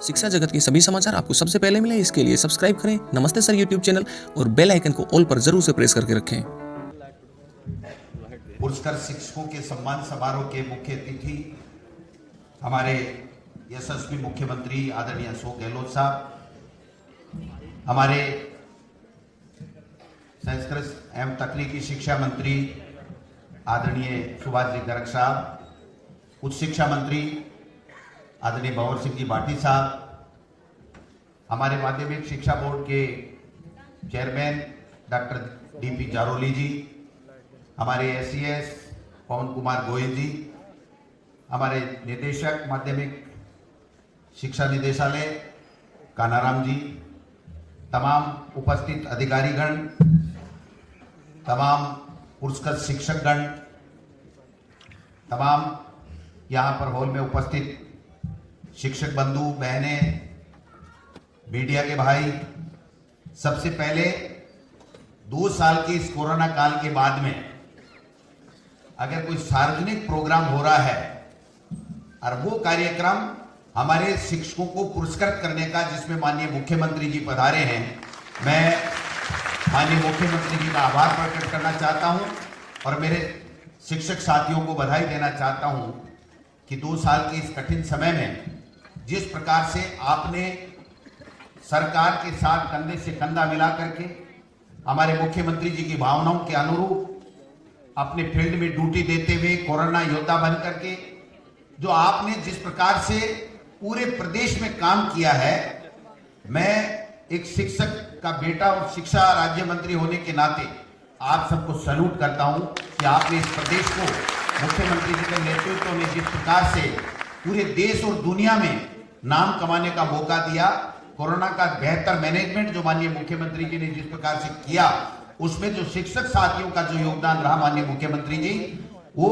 शिक्षा जगत के सभी समाचार आपको सबसे पहले मिले, इसके लिए सब्सक्राइब करें नमस्ते सर यूट्यूब चैनल और बेल आइकन को ऑल पर जरूर से प्रेस करके रखें। पुरस्कार शिक्षकों के सम्मान समारोह के मुख्य अतिथि हमारे यशस्वी मुख्यमंत्री आदरणीय अशोक गहलोत साहब, हमारे संस्कृत एवं तकनीकी शिक्षा मंत्री आदरणीय सुभाष जी गर्ग साहब, उच्च शिक्षा मंत्री आदरणीय भंवर सिंह जी भाटी साहब, हमारे माध्यमिक शिक्षा बोर्ड के चेयरमैन डॉक्टर डीपी जारोली जी, हमारे एसईएस पवन कुमार गोयल जी, हमारे निदेशक माध्यमिक शिक्षा निदेशालय कानाराम जी, तमाम उपस्थित अधिकारीगण, तमाम पुरस्कृत शिक्षकगण, तमाम यहाँ पर हॉल में उपस्थित शिक्षक बंधु बहनें, मीडिया के भाई, सबसे पहले 2 साल के इस कोरोना काल के बाद में अगर कोई सार्वजनिक प्रोग्राम हो रहा है और वो कार्यक्रम हमारे शिक्षकों को पुरस्कृत करने का, जिसमें माननीय मुख्यमंत्री जी पधारे हैं, मैं माननीय मुख्यमंत्री जी का आभार प्रकट करना चाहता हूं और मेरे शिक्षक साथियों को बधाई देना चाहता हूं कि 2 साल के इस कठिन समय में जिस प्रकार से आपने सरकार के साथ कंधे से कंधा मिला करके हमारे मुख्यमंत्री जी की भावनाओं के अनुरूप अपने फील्ड में ड्यूटी देते हुए कोरोना योद्धा बन करके जो आपने जिस प्रकार से पूरे प्रदेश में काम किया है, मैं एक शिक्षक का बेटा और शिक्षा राज्य मंत्री होने के नाते आप सबको सैल्यूट करता हूं कि आपने इस प्रदेश को मुख्यमंत्री जी के नेतृत्व में जिस प्रकार से पूरे देश और दुनिया में नाम कमाने का मौका दिया, कोरोना का बेहतर मैनेजमेंट जो माननीय मुख्यमंत्री जी ने जिस प्रकार से किया, उसमें जो शिक्षक साथियों का जो योगदान रहा माननीय मुख्यमंत्री जी, वो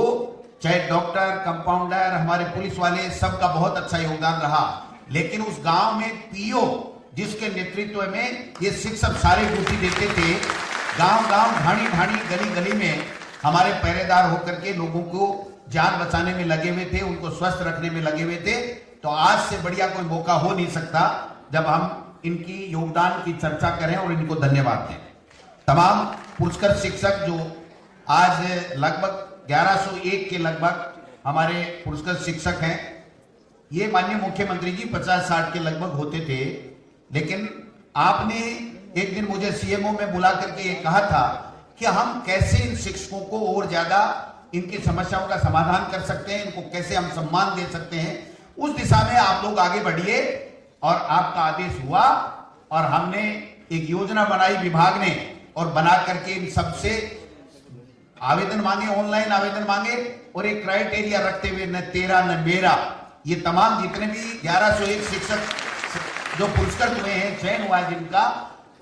चाहे डॉक्टर, कंपाउंडर, हमारे पुलिस वाले, सबका बहुत अच्छा योगदान रहा। लेकिन उस गांव में पीओ जिसके नेतृत्व में ये शिक्षक सारे ड्यूटी देते थे, गांव-गांव, ढाणी-ढाणी, गली-गली में हमारे पहरेदार होकर के लोगों को जान बचाने में लगे हुए थे, उनको स्वस्थ रखने में लगे हुए थे। तो आज से बढ़िया कोई मौका हो नहीं सकता जब हम इनकी योगदान की चर्चा करें और इनको धन्यवाद दें। तमाम पुरस्कृत शिक्षक जो आज लगभग 1101 के लगभग हमारे पुरस्कृत शिक्षक हैं, ये माननीय मुख्यमंत्री जी 50-60 के लगभग होते थे, लेकिन आपने एक दिन मुझे सीएमओ में बुला करके ये कहा था कि हम कैसे इन शिक्षकों को और ज्यादा इनकी समस्याओं का समाधान कर सकते हैं, इनको कैसे हम सम्मान दे सकते हैं। उस दिशा में आप लोग आगे बढ़िए और आपका आदेश हुआ और हमने एक योजना बनाई विभाग ने और बना करके इन सबसे आवेदन मांगे, ऑनलाइन आवेदन मांगे और एक क्राइटेरिया रखते हुए न तेरा न मेरा, ये तमाम जितने भी 1101 शिक्षक जो पुरस्कृत हुए हैं, चयन हुआ है जिनका,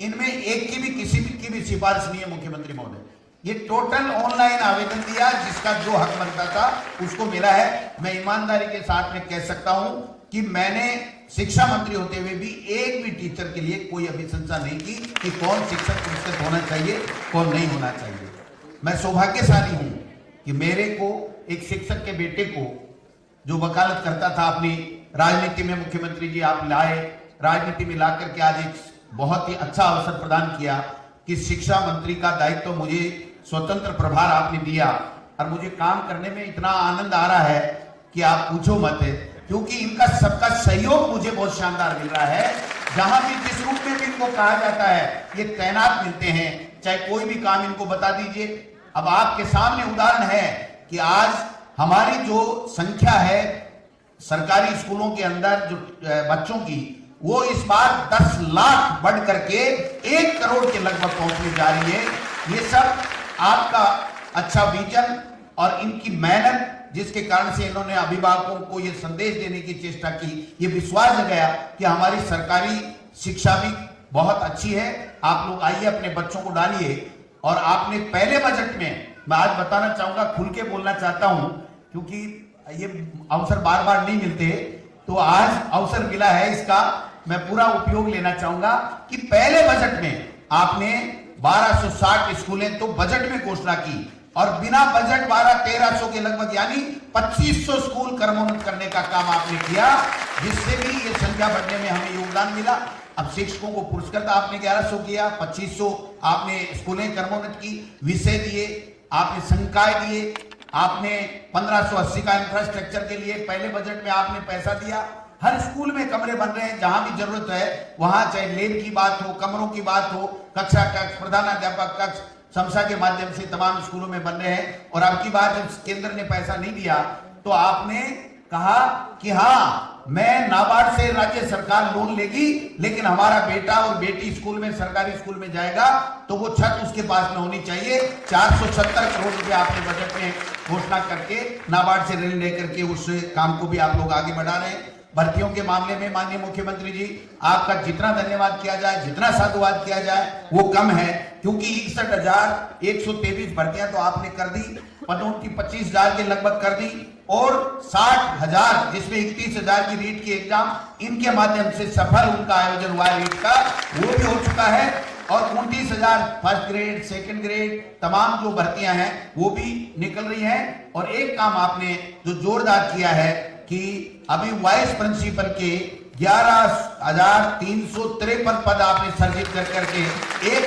इनमें एक की भी किसी की भी सिफारिश नहीं है मुख्यमंत्री महोदय। ये टोटल ऑनलाइन आवेदन दिया, जिसका जो हक बनता था उसको मिला है। मैं ईमानदारी के साथ में कह सकता हूं कि मैंने शिक्षा मंत्री होते हुए भी एक भी टीचर के लिए कोई अभिशंसा नहीं की कि कौन शिक्षक पुरस्कृत होना चाहिए, कौन नहीं होना चाहिए। मैं सौभाग्यशाली हूं कि मेरे को एक शिक्षक के बेटे को जो वकालत करता था अपनी राजनीति में, मुख्यमंत्री जी आप लाए, राजनीति में ला करके आज एक बहुत ही अच्छा अवसर प्रदान किया कि शिक्षा मंत्री का दायित्व मुझे स्वतंत्र प्रभार आपने दिया और मुझे काम करने में इतना आनंद आ रहा है कि आप पूछो मत, क्योंकि इनका सबका सहयोग मुझे बहुत शानदार मिल रहा है। जहां भी जिस रूप में भी इनको कहा जाता है ये तैनात मिलते हैं, चाहे कोई भी काम इनको बता दीजिए। अब आपके सामने उदाहरण है कि आज हमारी जो संख्या है सरकारी स्कूलों के अंदर जो बच्चों की, वो इस बार 10 लाख बढ़ करके 1 करोड़ के लगभग पहुंचने जा रही है। ये सब आपका अच्छा विजन और इनकी मेहनत, जिसके कारण से इन्होंने अभिभावकों को ये संदेश देने की चेष्टा की, ये विश्वास जगाया कि हमारी सरकारी शिक्षा भी बहुत अच्छी है। आप लोग आइए, अपने बच्चों को डालिए। और आपने पहले बजट में, मैं आज बताना चाहूंगा, खुल के बोलना चाहता हूं क्योंकि ये अवसर बार बार नहीं मिलते, तो आज अवसर मिला है, इसका मैं पूरा उपयोग लेना चाहूंगा कि पहले बजट में आपने 1260 स्कूलें तो बजट में घोषणा की और बिना बजट 1200-1300 के लगभग यानी 2500 स्कूल क्रमोन्नत करने का काम आपने किया, जिससे भी ये संख्या बढ़ने में हमें योगदान मिला। अब शिक्षकों को पुरस्कृत आपने 1100 किया, 2500 आपने स्कूलें क्रमोन्नत की, विषय दिए, आपने संकाय दिए, आपने 1580 का इंफ्रास्ट्रक्चर के लिए पहले बजट में आपने पैसा दिया। हर स्कूल में कमरे बन रहे हैं, जहां भी जरूरत है वहां, चाहे लैब की बात हो, कमरों की बात हो, कक्षा कक्ष, प्रधानाध्यापक कक्ष समसा के माध्यम से तमाम स्कूलों में बन रहे हैं। और अब की बात जब केंद्र ने पैसा नहीं दिया तो आपने कहा कि हाँ, मैं नाबार्ड से राज्य सरकार लोन लेगी, लेकिन हमारा बेटा और बेटी स्कूल में, सरकारी स्कूल में जाएगा तो वो छत उसके पास में होनी चाहिए। 470 करोड़ रुपए आपने बजट में घोषणा करके नाबार्ड से ऋण लेकर के उस काम को भी आप लोग आगे बढ़ा रहे हैं। भर्तियों के मामले में माननीय मुख्यमंत्री जी, आपका जितना धन्यवाद किया जाए, जितना साधुवाद किया जाए वो कम है, क्योंकि 61,123 भर्तियां तो आपने कर दी, पदोन्नति 25,000 के लगभग कर दी, और 60,000 जिसमें 31,000 की रीट की एग्जाम, इनके माध्यम से सफल उनका आयोजन हुआ रीट का, वो भी हो चुका है। और 29,000 फर्स्ट ग्रेड, सेकंड ग्रेड तमाम जो भर्तियां हैं वो भी निकल रही हैं। और एक काम आपने जो जोरदार किया है कि अभी वाइस प्रिंसिपल के 11,353 पद आपने सर्जित कर करके, एक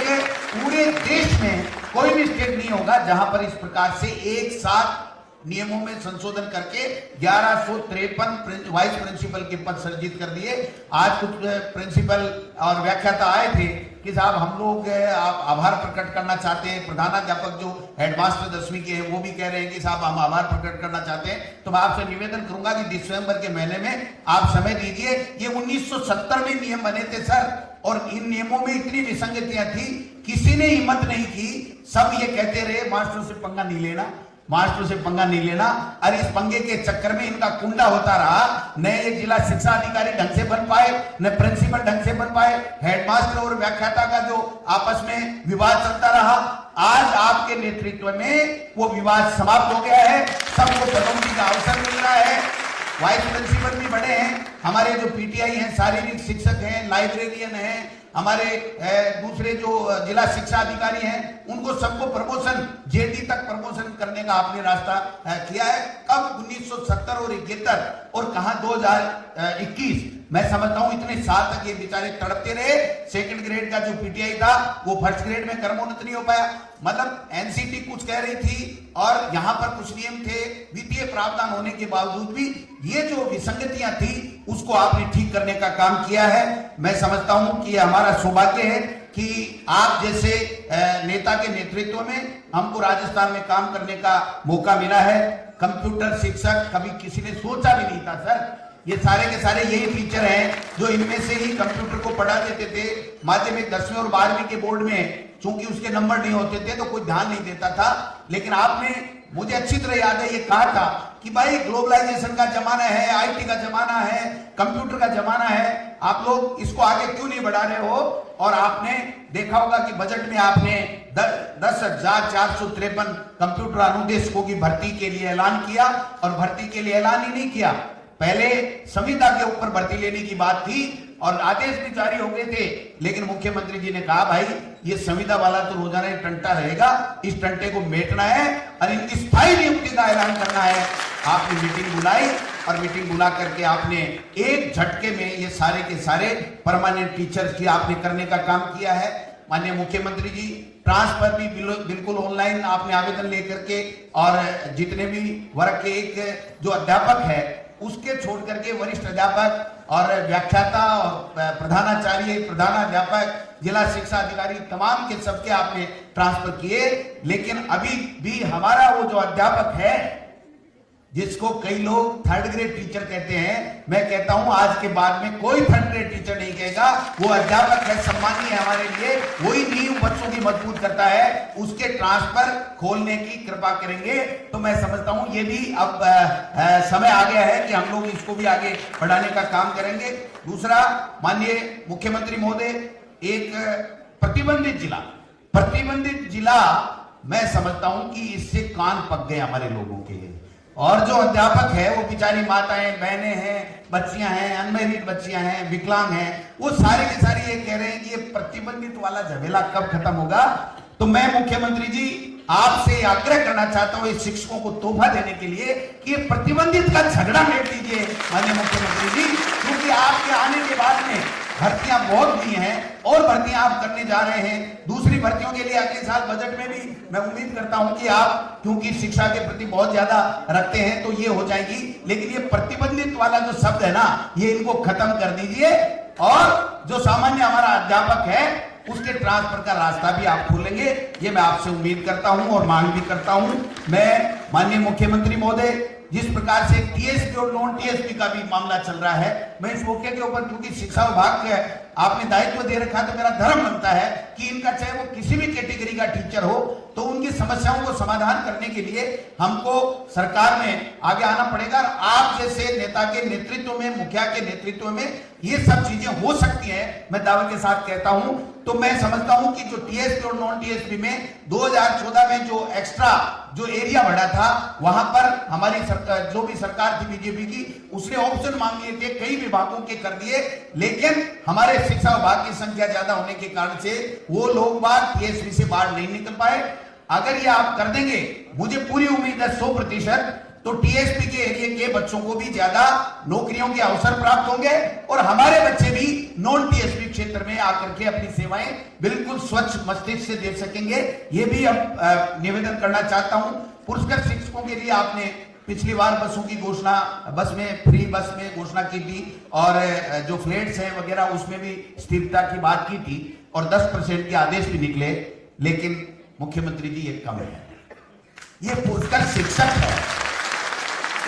पूरे देश में कोई भी स्टेट नहीं होगा जहां पर इस प्रकार से एक साथ नियमों में संशोधन करके 1153 वाइस प्रिंसिपल के पद सर्जित कर दिए। आज कुछ प्रिंसिपल और व्याख्याता आए थे कि साहब हम लोग आभार प्रकट करना चाहते हैं, प्रधानाध्यापक जो हेडमास्टर 10वीं के हैं वो भी कह रहे हैं कि साहब हम आभार प्रकट करना चाहते हैं। तो मैं आपसे निवेदन करूंगा कि दिसंबर के महीने में आप समय दीजिए। ये 1970 में नियम बने थे सर, और इन नियमों में इतनी विसंगतियां थी, किसी ने हिम्मत नहीं की, सब ये कहते रहे मास्टरों से पंगा नहीं लेना, मास्टरों से पंगा नहीं लेना। और इस पंगे के चक्कर में इनका कुंडा होता रहा, न ये जिला शिक्षा अधिकारी ढंग से बन पाए, न प्रिंसिपल ढंग से बन पाए, हेडमास्टर और व्याख्याता का जो आपस में विवाद चलता रहा। आज आपके नेतृत्व में वो विवाद समाप्त हो गया है, सबको पदोन्नति का अवसर मिल रहा है, वाइस प्रिंसिपल भी बड़े हैं, हमारे जो पीटीआई हैं, शारीरिक शिक्षक हैं, लाइब्रेरियन हैं, हमारे दूसरे जो जिला शिक्षा अधिकारी हैं, उनको सबको प्रमोशन, जेडी तक प्रमोशन करने का आपने रास्ता किया है। कब 1970 और 71 और कहां 2021, मैं समझता हूं इतने साल तक ये बेचारे तड़पते रहे। सेकंड ग्रेड का जो पीटीआई था वो फर्स्ट ग्रेड में क्रमोन्नत नहीं हो पाया। मतलब एनसीटी कुछ कह रही थी और यहां पर कुछ नियम थे, वित्तीय प्रावधान होने के बावजूद भी ये जो विसंगतियां थी उसको आपने ठीक करने का काम किया है। मैं समझता हूं कि हमारा सौभाग्य है कि आप जैसे नेता के नेतृत्व में हमको राजस्थान में काम करने का मौका मिला है। कंप्यूटर शिक्षक कभी किसी ने सोचा भी नहीं था सर, ये सारे के सारे यही टीचर हैं जो इनमें से ही कंप्यूटर को पढ़ा देते थे। माध्यमिक 10वीं और 12वीं के बोर्ड में चूंकि उसके नंबर नहीं होते थे तो कोई ध्यान नहीं देता था, लेकिन आपने, मुझे अच्छी तरह याद है, ये कहा था कि भाई ग्लोबलाइजेशन का जमाना है, आईटी का जमाना है, कंप्यूटर का जमाना है, आप लोग इसको आगे क्यों नहीं बढ़ा रहे हो। और आपने देखा होगा कि बजट में आपने 10,453 कंप्यूटर अनुदेशकों की भर्ती के लिए ऐलान किया। और भर्ती के लिए ऐलान ही नहीं किया, पहले संविदा के ऊपर भर्ती लेने की बात थी और आदेश भी जारी हो गए थे, लेकिन मुख्यमंत्री जी ने कहा भाई ये संविदा वाला तो रोजाना टंटा रहेगा, इस टंटे को मेटना है और इनकी स्थायी नियुक्ति का ऐलान करना है। आपने मीटिंग बुलाई और मीटिंग बुला करके आपने एक झटके में ये सारे के सारे परमानेंट टीचर्स की आपने करने का काम किया है। माननीय मुख्यमंत्री जी, ट्रांसफर भी बिल्कुल ऑनलाइन आपने आवेदन लेकर के, और जितने भी वर्ग के एक जो अध्यापक है उसके छोड़ करके वरिष्ठ अध्यापक और व्याख्याता और प्रधानाचार्य, प्रधानाध्यापक, जिला शिक्षा अधिकारी तमाम के सबके आपने ट्रांसफर किए। लेकिन अभी भी हमारा वो जो अध्यापक है जिसको कई लोग थर्ड ग्रेड टीचर कहते हैं, मैं कहता हूं आज के बाद में कोई थर्ड ग्रेड टीचर नहीं कहेगा, वो अध्यापक है, सम्मानीय है हमारे लिए, वही नींव बच्चों की मजबूत करता है, उसके ट्रांसफर खोलने की कृपा करेंगे। तो मैं समझता हूं ये भी अब समय आ गया है कि हम लोग इसको भी आगे बढ़ाने का काम करेंगे। दूसरा, माननीय मुख्यमंत्री महोदय, एक प्रतिबंधित जिला मैं समझता हूं कि इससे कान पक गए हमारे लोगों के, और जो अध्यापक है वो बेचारी माताएं, बहनें हैं, बच्चियां हैं, अनमैरिड बच्चियां हैं, विकलांग हैं, वो सारे के सारे ये कह रहे हैं कि ये प्रतिबंधित वाला झमेला कब खत्म होगा। तो मैं मुख्यमंत्री जी आपसे आग्रह करना चाहता हूं इस शिक्षकों को तोहफा देने के लिए कि प्रतिबंधित का झगड़ा मेट लीजिए माननीय मुख्यमंत्री जी, क्योंकि आपके आने के बाद में भर्तियां बहुत हुई हैं और भर्तियां आप करने जा रहे हैं। दूसरी भर्तियों के लिए अगले साल बजट में भी मैं उम्मीद करता हूं कि आप क्योंकि शिक्षा के प्रति बहुत ज्यादा रखते हैं तो ये हो जाएगी, लेकिन ये प्रतिबंधित वाला जो शब्द है ना, ये इनको खत्म कर दीजिए और जो सामान्य हमारा अध्यापक है उसके ट्रांसफर का रास्ता भी आप खोलेंगे, ये मैं आपसे उम्मीद करता हूं और मांग भी करता हूं। मैं माननीय मुख्यमंत्री महोदय, जिस प्रकार से टीएसपी और नॉन टीएसपी का भी मामला चल रहा है, मैं इस मौके के ऊपर क्योंकि शिक्षा विभाग के आपने दायित्व दे रखा तो मेरा धर्म बनता है कि इनका चाहे वो किसी भी कैटेगरी का टीचर हो तो उनकी समस्याओं को समाधान करने के लिए हमको सरकार में आगे आना पड़ेगा। आप जैसे नेता के नेतृत्व में, मुखिया के नेतृत्व में ये सब चीजें हो सकती हैं, मैं दावे के साथ कहता हूं। तो मैं समझता हूं कि जो टीएसपी और नॉन टीएसपी में 2014 में जो एक्स्ट्रा जो एरिया बढ़ा था, वहां पर हमारी सरकार, जो भी सरकार थी बीजेपी की, उसने ऑप्शन मांग लिए थे, कई विभागों के कर दिए, लेकिन हमारे शिक्षा विभाग की संख्या ज्यादा होने के कारण से वो लोग बात टीएसपी से बाहर नहीं निकल पाए। अगर ये आप कर देंगे, मुझे पूरी उम्मीद है 100%, तो टीएसपी के एरिया के बच्चों को भी ज्यादा नौकरियों के अवसर प्राप्त होंगे और हमारे बच्चे भी नॉन टीएसपी क्षेत्र में आकर के अपनी सेवाएं बिल्कुल स्वच्छ मस्तिष्क से दे सकेंगे। ये भी अब निवेदन करना चाहता हूं। पुरस्कृत शिक्षकों के लिए आपने पिछली बार बसों की घोषणा, बस में फ्री बस में घोषणा की थी और जो फ्लैट्स हैं वगैरह उसमें भी स्थिरता की बात की थी और 10% के आदेश भी निकले, लेकिन मुख्यमंत्री जी ये कम है। ये पुरस्कृत शिक्षक है,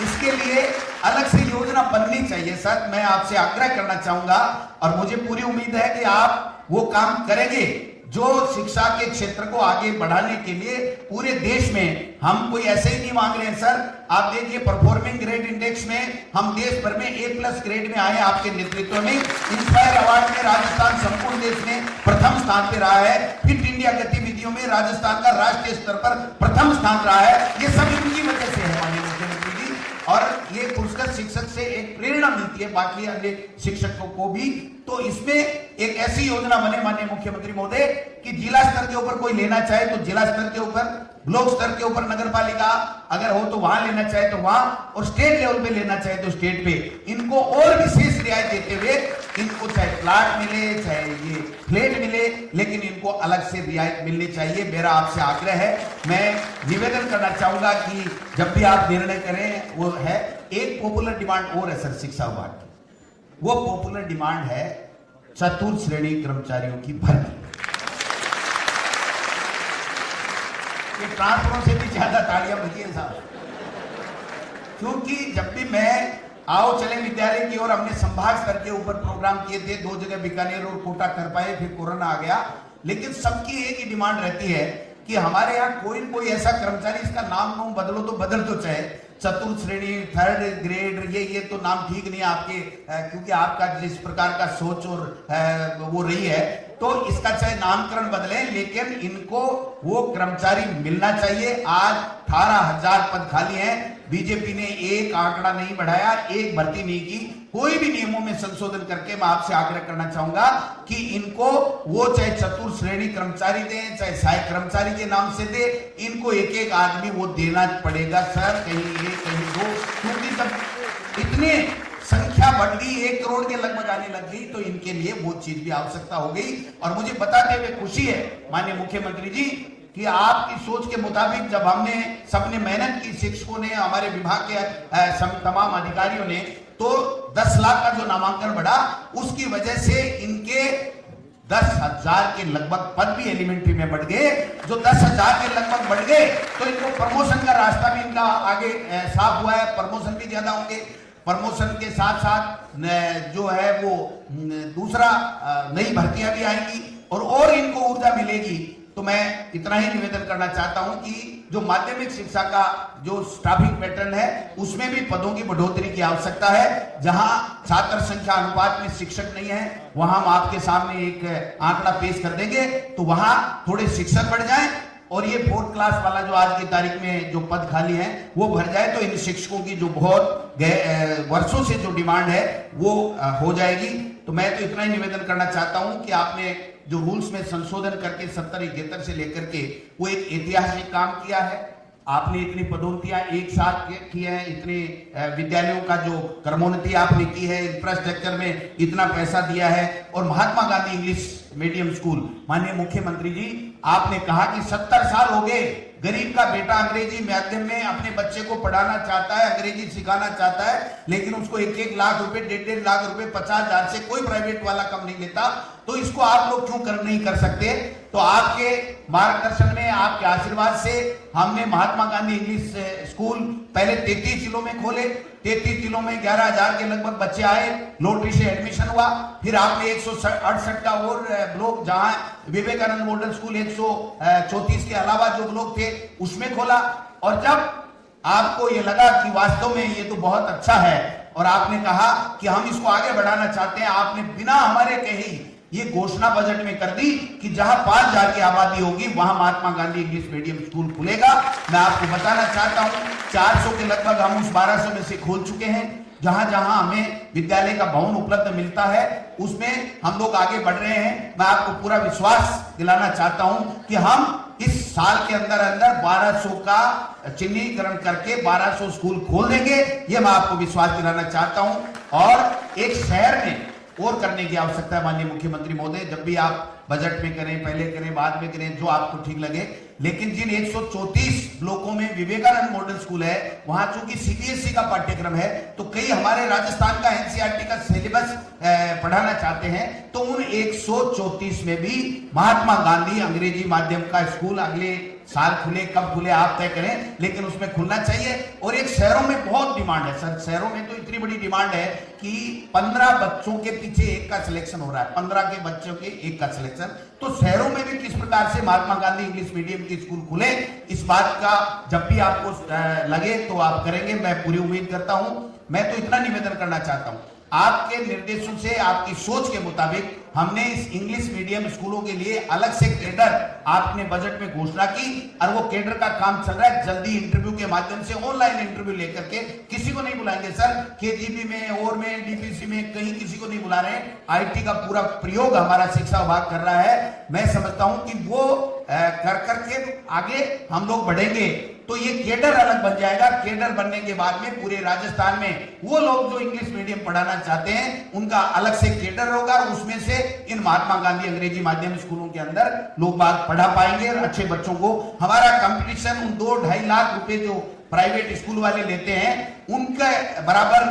इसके लिए अलग से योजना बननी चाहिए। सर, मैं आपसे आग्रह करना चाहूंगा और मुझे पूरी उम्मीद है कि आप वो काम करेंगे जो शिक्षा के क्षेत्र को आगे बढ़ाने के लिए पूरे देश में हम कोई ऐसे ही नहीं मांग रहे हैं। सर, आप देखिए परफॉर्मिंग ग्रेड इंडेक्स में हम देश भर में A+ ग्रेड में आए आपके नेतृत्व में। इंस्पायर अवार्ड में राजस्थान संपूर्ण देश में प्रथम स्थान पे रहा है। फिट इंडिया गतिविधियों में राजस्थान का राष्ट्रीय स्तर पर प्रथम स्थान रहा है। ये सब इनकी वजह से है माननीय मुख्यमंत्री जी, और ये पुरस्कृत शिक्षक से एक प्रेरणा मिलती है बाकी अन्य शिक्षकों को भी। तो इसमें एक ऐसी योजना बने माननीय मुख्यमंत्री महोदय कि जिला स्तर के ऊपर कोई लेना चाहे तो जिला स्तर के ऊपर, ब्लॉक स्तर के ऊपर नगर पालिका अगर हो तो वहां लेना चाहे तो वहां, और स्टेट लेवल पे लेना चाहे तो स्टेट पे, इनको और विशेष रियायत देते हुए इनको चाहे प्लाट मिले चाहे ये फ्लैट मिले, लेकिन इनको अलग से रियायत मिलनी चाहिए। मेरा आपसे आग्रह है। मैं निवेदन करना चाहूंगा कि जब भी आप निर्णय करें, वो है एक पॉपुलर डिमांड और है सर शिक्षा विभाग की, वो पॉपुलर डिमांड है चतुर्थ श्रेणी कर्मचारियों की भर्ती। ये ट्रांसफरों से भी ज्यादा तालियां बजिए साहब, क्योंकि जब भी मैं आओ चले विद्यालय की ओर हमने संभाग स्तर के ऊपर प्रोग्राम किए थे, 2 जगह बीकानेर और कोटा कर पाए, फिर कोरोना आ गया, लेकिन सबकी एक ही डिमांड रहती है कि हमारे यहाँ कोई ऐसा कर्मचारी, इसका नाम बदलो तो बदल तो चाहे, चतुर्थ श्रेणी, 3rd ग्रेड, ये तो नाम ठीक नहीं है आपके, क्योंकि आपका जिस प्रकार का सोच और वो रही है, तो इसका चाहे नामकरण बदले, लेकिन इनको वो कर्मचारी मिलना चाहिए। आज 18,000 पद खाली हैं। बीजेपी ने एक आंकड़ा नहीं बढ़ाया, एक भर्ती नहीं की, कोई भी नियमों में संशोधन करके मैं आपसे आग्रह करना चाहूंगा कि इनको वो चाहे चतुर्थ श्रेणी कर्मचारी दें, चाहे सहायक कर्मचारी के नाम से दे, इनको एक एक आदमी वो देना पड़ेगा सर, कहीं 1 कहीं 2, क्योंकि जब इतने संख्या बढ़ गई, 1 करोड़ के लगभग आने लग गई, तो इनके लिए वो चीज भी आवश्यकता हो गई। और मुझे बताते हुए खुशी है माननीय मुख्यमंत्री जी कि आपकी सोच के मुताबिक जब हमने सबने मेहनत की, शिक्षकों ने, हमारे विभाग के तमाम अधिकारियों ने, तो 10 लाख का जो नामांकन बढ़ा, उसकी वजह से इनके 10,000 के लगभग पद भी एलिमेंट्री में बढ़ गए। जो 10,000 के लगभग बढ़ गए तो इनको प्रमोशन का रास्ता भी इनका आगे साफ हुआ है, प्रमोशन भी ज्यादा होंगे। प्रमोशन के साथ साथ जो है वो दूसरा नई भर्तियां भी आएंगी और इनको ऊर्जा मिलेगी। तो मैं इतना ही निवेदन करना चाहता हूं कि जो माध्यमिक शिक्षा का जो स्टाफिंग पैटर्न है, उसमें भी पदों की बढ़ोतरी की आवश्यकता है। जहां छात्र संख्या अनुपात में शिक्षक नहीं है, वहां हम आपके सामने एक आंकड़ा पेश कर देंगे, तो वहां थोड़े शिक्षक बढ़ जाएं और ये 4th क्लास वाला जो आज की तारीख में जो पद खाली है वो भर जाए, तो इन शिक्षकों की जो बहुत वर्षों से जो डिमांड है वो हो जाएगी। तो मैं तो इतना ही निवेदन करना चाहता हूं कि आपने जो रूल्स में संशोधन करके 70-71 से लेकर के वो एक ऐतिहासिक काम किया है। आपने इतनी पदोन्नतियां एक साथ की है, इतने विद्यालयों का जो क्रमोन्नति आपने की है, इंफ्रास्ट्रक्चर में इतना पैसा दिया है, और Mahatma Gandhi English medium school, माननीय मुख्यमंत्री जी आपने कहा कि 70 साल हो गए, गरीब का बेटा अंग्रेजी माध्यम में अपने बच्चे को पढ़ाना चाहता है, अंग्रेजी सिखाना चाहता है, लेकिन उसको 1-1 लाख रुपए, 1.5 लाख रुपए, 50,000 से कोई प्राइवेट वाला कम नहीं लेता। तो इसको आप लोग क्यों नहीं कर सकते? तो आपके मार्गदर्शन में, आपके आशीर्वाद से हमने महात्मा गांधी इंग्लिश स्कूल पहले 33 जिलों में खोले। 33 जिलों में 11,000 के लगभग बच्चे आए, लॉटरी से एडमिशन हुआ। फिर आपने 168 का और ब्लॉक, जहां विवेकानंद मॉडल स्कूल 134 के अलावा जो ब्लॉक थे उसमें खोला। और जब आपको ये लगा कि वास्तव में ये तो बहुत अच्छा है और आपने कहा कि हम इसको आगे बढ़ाना चाहते हैं, आपने बिना हमारे कहे ये घोषणा बजट में कर दी कि जहां 5,000 की आबादी होगी वहां Mahatma Gandhi English medium school खुलेगा। मैं आपको बताना चाहता हूं 400 के लगभग हम उस 1200 में से खोल चुके हैं। जहां जहां हमें विद्यालय का भवन उपलब्ध मिलता है उसमें हम लोग आगे बढ़ रहे हैं। मैं आपको पूरा विश्वास दिलाना चाहता हूं कि हम इस साल के अंदर अंदर 1200 का चिन्हीकरण करके 1200 स्कूल खोल देंगे, यह मैं आपको विश्वास दिलाना चाहता हूं। और एक शहर में और करने की आवश्यकता है माननीय मुख्यमंत्री महोदय, जब भी आप बजट में करें, पहले करें, बाद में करें, जो आपको ठीक लगे, लेकिन जिन 134 ब्लॉकों में विवेकानंद मॉडल स्कूल है वहां चूंकि सीबीएसई का पाठ्यक्रम है, तो कई हमारे राजस्थान का एनसीईआरटी का सिलेबस पढ़ाना चाहते हैं, तो उन 134 में भी महात्मा गांधी अंग्रेजी माध्यम का स्कूल अगले साल खुले। कब खुले आप तय करें, लेकिन उसमें खुलना चाहिए। और एक शहरों में बहुत डिमांड है सर, शहरों में तो इतनी बड़ी डिमांड है कि 15 बच्चों के पीछे एक का सिलेक्शन हो रहा है, 15 के बच्चों के एक का सिलेक्शन। तो शहरों में भी किस प्रकार से महात्मा गांधी इंग्लिश मीडियम के स्कूल खुले, इस बात का जब भी आपको लगे तो आप करेंगे, मैं पूरी उम्मीद करता हूं। मैं तो इतना निवेदन करना चाहता हूं, आपके निर्देशों से, आपकी सोच के मुताबिक हमने इस इंग्लिश मीडियम स्कूलों के लिए अलग से केडर आपने बजट में घोषणा की और वो केडर का काम चल रहा है। जल्दी इंटरव्यू के माध्यम से, ऑनलाइन इंटरव्यू लेकर के, किसी को नहीं बुलाएंगे सर, केजीबी में और में डीपीसी में कहीं किसी को नहीं बुला रहे हैं। आईटी का पूरा प्रयोग हमारा शिक्षा विभाग कर रहा है। मैं समझता हूं कि वो कर करके आगे हम लोग बढ़ेंगे तो ये केडर अलग बन जाएगा। केडर बनने के बाद में पूरे राजस्थान में वो लोग जो इंग्लिश मीडियम पढ़ाना चाहते हैं उनका अलग से केडर होगा, उसमें से इन महात्मा गांधी अंग्रेजी माध्यम स्कूलों के अंदर लोग बाग पढ़ा पाएंगे और अच्छे बच्चों को। हमारा कंपटीशन उन 2-2.5 लाख रुपए जो प्राइवेट स्कूल वाले लेते हैं उनके बराबर,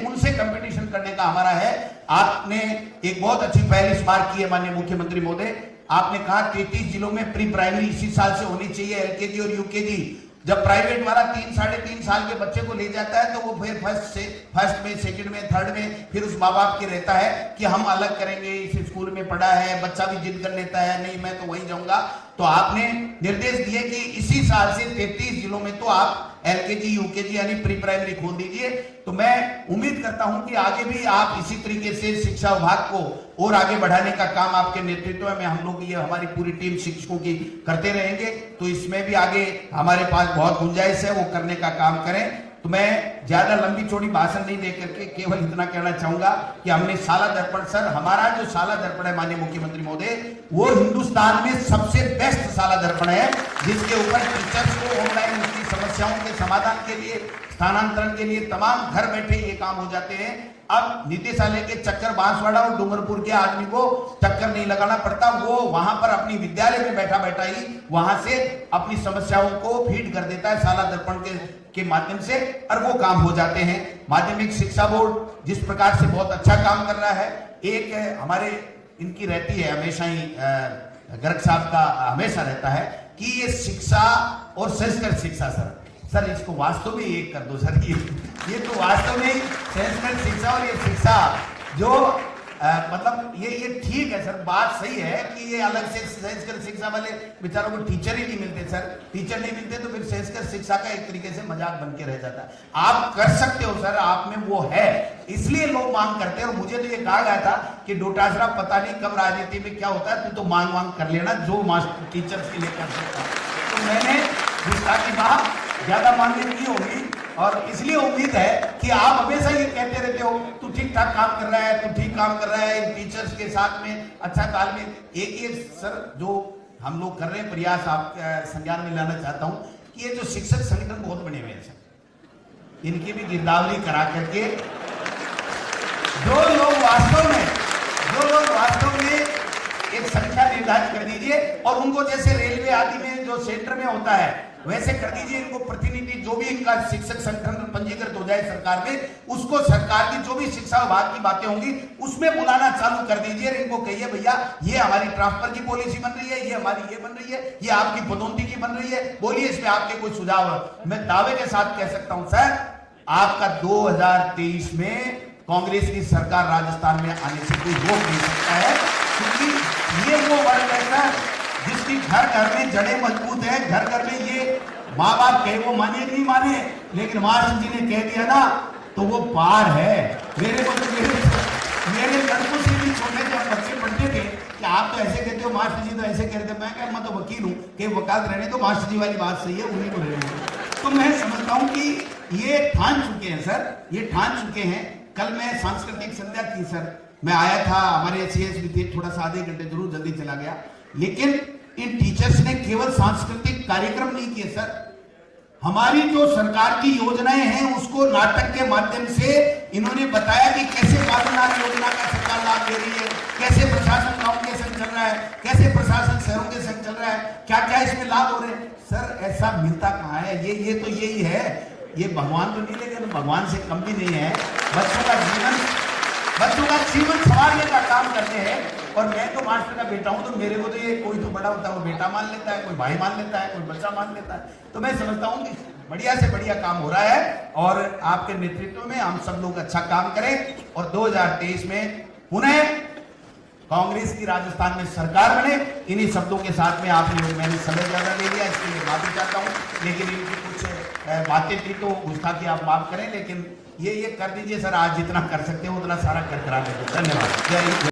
उनसे कंपटीशन करने का हमारा है। आपने एक बहुत अच्छी पहल इस बार की है माननीय मुख्यमंत्री महोदय, आपने कहा 33 जिलों में प्री प्राइमरी इसी साल से होनी चाहिए, एलकेजी और यूकेजी। जब प्राइवेट वाला 3-3.5 साल के बच्चे को ले जाता है तो वो फिर फर्स्ट में, सेकंड में, थर्ड में फिर उस माँ बाप की रहता है कि हम अलग करेंगे, इस स्कूल में पढ़ा है, बच्चा भी जिद कर लेता है, नहीं मैं तो वहीं जाऊंगा। तो आपने निर्देश दिए कि इसी साल से 33 जिलों में तो आप एलकेजी, यूकेजी यानी प्री प्राइमरी खोल दीजिए। तो मैं उम्मीद करता हूं कि आगे भी आप इसी तरीके से शिक्षा विभाग को और आगे बढ़ाने का काम आपके नेतृत्व में हम लोग, ये हमारी पूरी टीम शिक्षकों की करते रहेंगे। तो इसमें भी आगे हमारे पास बहुत गुंजाइश है, वो करने का काम करें। तो मैं ज्यादा लंबी चौड़ी भाषण नहीं देकर के केवल इतना कहना चाहूंगा कि हमने शाला दर्पण, सर हमारा जो शाला दर्पण है माननीय मुख्यमंत्री महोदय, वो हिंदुस्तान में सबसे बेस्ट शाला दर्पण है, जिसके ऊपर टीचर्स को ऑनलाइन उनकी समस्याओं के समाधान के लिए, स्थानांतरण के लिए तमाम घर बैठे ये काम हो जाते हैं। अब निदेशालय के चक्कर बांसवाड़ा और डूंगरपुर के आदमी को चक्कर नहीं लगाना पड़ता, वो वहां पर अपनी विद्यालय में बैठा बैठा ही वहां से अपनी समस्याओं को फीड कर देता है शाला दर्पण के माध्यम से, और वो काम हो जाते हैं। माध्यमिक शिक्षा बोर्ड जिस प्रकार से बहुत अच्छा काम कर रहा है, एक हमारे इनकी रहती है हमेशा ही, गर्ग साहब का हमेशा रहता है कि ये शिक्षा और संस्कृत शिक्षा, सर इसको वास्तव में एक कर दो सर, ये तो वास्तव में संस्कृत शिक्षा और ये शिक्षा जो मतलब ये ठीक है सर, बात सही है कि ये अलग से संस्कृत शिक्षा वाले बेचारों को टीचर ही नहीं मिलते सर, टीचर नहीं मिलते तो फिर संस्कृत शिक्षा का एक तरीके से मजाक बन के रह जाता है। आप कर सकते हो सर, आप में वो है, इसलिए लोग मांग करते हैं। और मुझे तो ये कहा गया था कि डोटासरा पता नहीं कब राजनीति में क्या होता है, तू तो मांग कर लेना जो मास्टर टीचर्स के लिए कर सकता। तो मैंने की बात ज्यादा मांगे नहीं होगी, और इसलिए उम्मीद है कि आप हमेशा ये कहते रहते हो तू ठीक ठाक काम कर रहा है, तू ठीक काम कर रहा है, इन टीचर्स के के साथ में अच्छा तालमेल। एक ये सर जो हम लोग कर रहे हैं प्रयास, आप संज्ञान में लाना चाहता हूं कि ये जो शिक्षक संगठन बहुत बने हुए हैं सर, इनकी भी गिरदावरी करा करके जो लोग वास्तव में एक संख्या निर्धारित कर दीजिए और उनको जैसे रेलवे आदि में जो सेंटर में होता है वैसे कर दीजिए। इनको प्रतिनिधि जो भी इनका शिक्षक संगठन पंजीकृत हो जाए सरकार में, उसको सरकार की जो भी शिक्षा विभाग की बातें होंगी उसमें बुलाना चालू कर दीजिए। इनको कहिए भैया ये हमारी ट्रांसफर की पॉलिसी बन रही है, ये हमारी ये बन रही है, ये आपकी पदोन्नति की बन रही है, बोलिए इसमें आपके कोई सुझाव है। मैं दावे के साथ कह सकता हूं सर, आपका 2023 में कांग्रेस की सरकार राजस्थान में आने से कोई रोक नहीं सकता है, क्योंकि ये वो वर्ग है सर जिसकी घर घर में जड़ें मजबूत है। घर घर में ये माँ बाप कहे वो माने नहीं माने, लेकिन मास्टर जी ने कह दिया ना तो वो पार है। मेरे को तो मेरे लड़कों से भी छोटे जब बच्चे पढ़ते थे कि आप तो ऐसे कहते हो, मास्टर जी तो ऐसे कहते, मैं क्या मैं तो वकील हूँ कि वकालत रहने तो मास्टर जी वाली बात सही है, उन्हीं को रहने दो। तो मैं समझता हूँ कि ये ठान चुके हैं सर, ये ठान चुके हैं। कल मैं सांस्कृतिक संध्या की सर, मैं आया था, हमारे सीएस भी थे, थोड़ा सा आधे घंटे जरूर जल्दी चला गया, लेकिन इन टीचर्स ने केवल सांस्कृतिक कार्यक्रम नहीं किए सर, हमारी जो सरकार की योजनाएं हैं उसको नाटक के माध्यम से इन्होंने बताया कि कैसे बाबूलाल योजना का सरकार लाभ दे रही है, कैसे प्रशासन गांव के संग चल रहा है, कैसे प्रशासन शहरों के संग चल रहा है, क्या क्या इसमें लाभ हो रहे हैं। सर ऐसा मिलता कहाँ है, ये तो यही है, ये भगवान तो नहीं, लेकिन भगवान से कम भी नहीं है। बच्चों का जीवन संवारने का काम करते हैं। और मैं तो मास्टर का बेटा हूं, तो मेरे को तो ये कोई तो बड़ा होता है वो बेटा मान लेता है, कोई भाई मान लेता है, कोई बच्चा मान लेता है। तो मैं समझता हूं कि बढ़िया से बढ़िया काम हो रहा है और आपके नेतृत्व में हम सब लोग अच्छा काम करें और 2023 में पुनः कांग्रेस की राजस्थान में सरकार बने। इन्हीं शब्दों के साथ में आपने, मैंने समय ज्यादा ले लिया, इसके लिए माफी चाहता हूं, लेकिन इनकी कुछ बातें थी तो गुस्ताखी आप माफ करें, लेकिन ये कर दीजिए सर, आज जितना कर सकते हो उतना सारा कर करा देते। धन्यवाद। जय हिंद।